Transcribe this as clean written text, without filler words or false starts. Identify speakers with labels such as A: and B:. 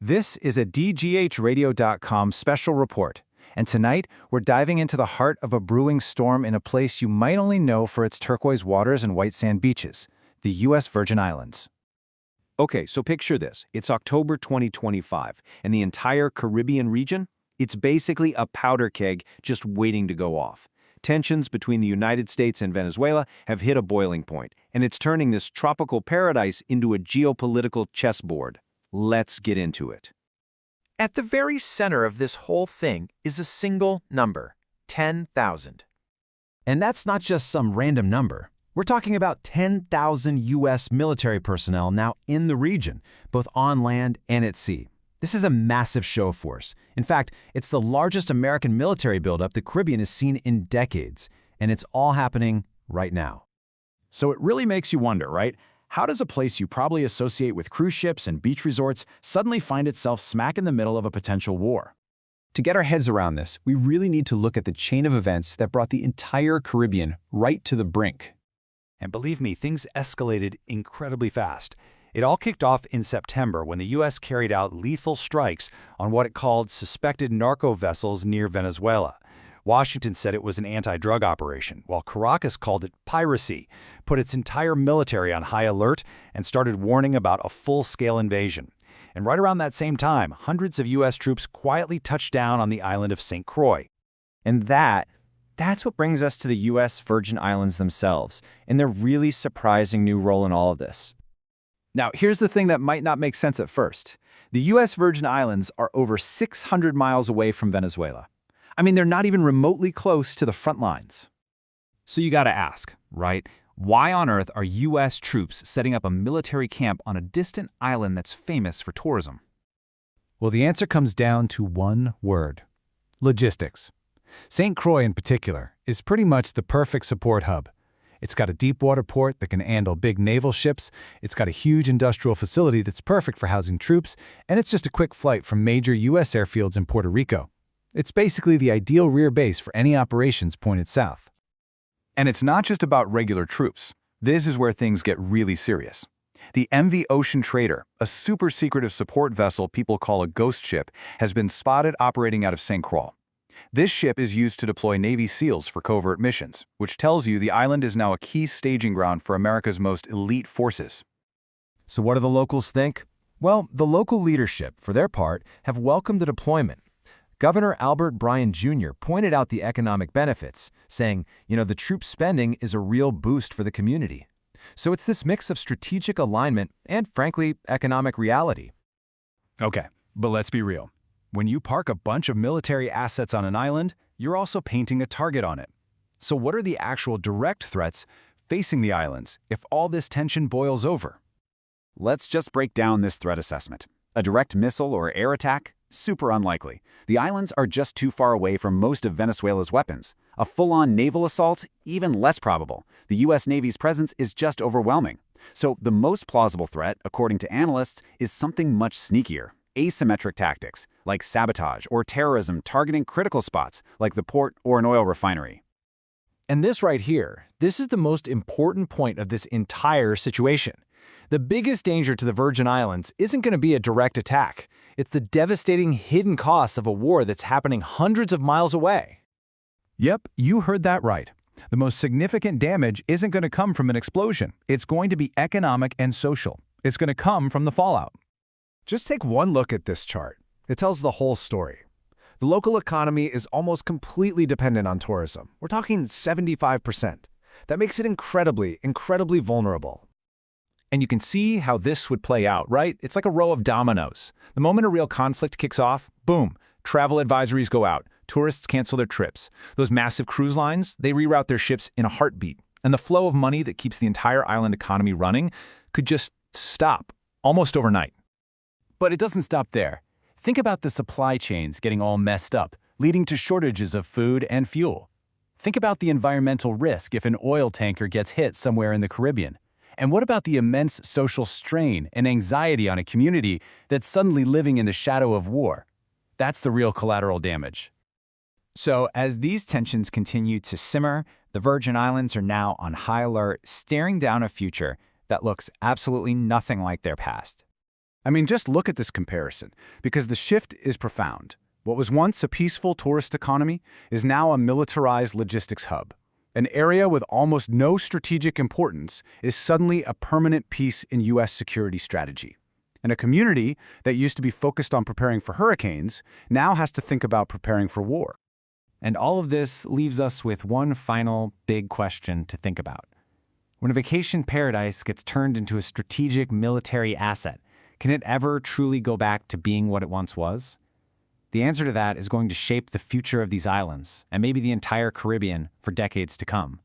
A: This is a DGHradio.com special report, and tonight we're diving into the heart of a brewing storm in a place you might only know for its turquoise waters and white sand beaches, the U.S. Virgin Islands.
B: Okay, so picture this. It's October 2025, and the entire Caribbean region? It's basically a powder keg just waiting to go off. Tensions between the United States and Venezuela have hit a boiling point, and it's turning this tropical paradise into a geopolitical chessboard. Let's get into it.
C: At the very center of this whole thing is a single number, 10,000.
D: And that's not just some random number. We're talking about 10,000 U.S. military personnel now in the region, both on land and at sea. This is a massive show of force. In fact, it's the largest American military buildup the Caribbean has seen in decades, and it's all happening right now.
A: So it really makes you wonder, right? How does a place you probably associate with cruise ships and beach resorts suddenly find itself smack in the middle of a potential war? To get our heads around this, we really need to look at the chain of events that brought the entire Caribbean right to the brink.
E: And believe me, things escalated incredibly fast. It all kicked off in September when the U.S. carried out lethal strikes on what it called suspected narco vessels near Venezuela. Washington said it was an anti-drug operation, while Caracas called it piracy, put its entire military on high alert, and started warning about a full-scale invasion. And right around that same time, hundreds of U.S. troops quietly touched down on the island of St. Croix.
F: And that's what brings us to the U.S. Virgin Islands themselves, and their really surprising new role in all of this.
A: Now, here's the thing that might not make sense at first. The U.S. Virgin Islands are over 600 miles away from Venezuela. I mean, they're not even remotely close to the front lines.
G: So you gotta ask, right? Why on earth are U.S. troops setting up a military camp on a distant island that's famous for tourism?
A: Well, the answer comes down to one word: logistics. St. Croix, in particular, is pretty much the perfect support hub. It's got a deep water port that can handle big naval ships, it's got a huge industrial facility that's perfect for housing troops, and it's just a quick flight from major U.S. airfields in Puerto Rico. It's basically the ideal rear base for any operations pointed south. And it's not just about regular troops. This is where things get really serious. The MV Ocean Trader, a super secretive support vessel people call a ghost ship, has been spotted operating out of St. Croix. This ship is used to deploy Navy SEALs for covert missions, which tells you the island is now a key staging ground for America's most elite forces.
D: So what do the locals think? Well, the local leadership, for their part, have welcomed the deployment. Governor Albert Bryan Jr. pointed out the economic benefits, saying, the troop spending is a real boost for the community. So it's this mix of strategic alignment and, frankly, economic reality.
A: Okay, but let's be real. When you park a bunch of military assets on an island, you're also painting a target on it. So what are the actual direct threats facing the islands if all this tension boils over?
H: Let's just break down this threat assessment. A direct missile or air attack? Super unlikely. The islands are just too far away from most of Venezuela's weapons. A full-on naval assault? Even less probable. The U.S. Navy's presence is just overwhelming. So the most plausible threat, according to analysts, is something much sneakier. Asymmetric tactics, like sabotage or terrorism targeting critical spots, like the port or an oil refinery.
D: And this right here, this is the most important point of this entire situation. The biggest danger to the Virgin Islands isn't going to be a direct attack. It's the devastating hidden costs of a war that's happening hundreds of miles away.
A: Yep, you heard that right. The most significant damage isn't going to come from an explosion. It's going to be economic and social. It's going to come from the fallout.
D: Just take one look at this chart. It tells the whole story. The local economy is almost completely dependent on tourism. We're talking 75%. That makes it incredibly vulnerable.
A: And you can see how this would play out, right? It's like a row of dominoes. The moment a real conflict kicks off, boom, travel advisories go out. Tourists cancel their trips. Those massive cruise lines, they reroute their ships in a heartbeat. And the flow of money that keeps the entire island economy running could just stop, almost overnight.
D: But it doesn't stop there. Think about the supply chains getting all messed up, leading to shortages of food and fuel. Think about the environmental risk if an oil tanker gets hit somewhere in the Caribbean. And what about the immense social strain and anxiety on a community that's suddenly living in the shadow of war? That's the real collateral damage.
F: So as these tensions continue to simmer, the Virgin Islands are now on high alert, staring down a future that looks absolutely nothing like their past.
A: I mean, just look at this comparison, because the shift is profound. What was once a peaceful tourist economy is now a militarized logistics hub. An area with almost no strategic importance is suddenly a permanent piece in U.S. security strategy. And a community that used to be focused on preparing for hurricanes now has to think about preparing for war.
D: And all of this leaves us with one final big question to think about. When a vacation paradise gets turned into a strategic military asset, can it ever truly go back to being what it once was? The answer to that is going to shape the future of these islands, and maybe the entire Caribbean, for decades to come.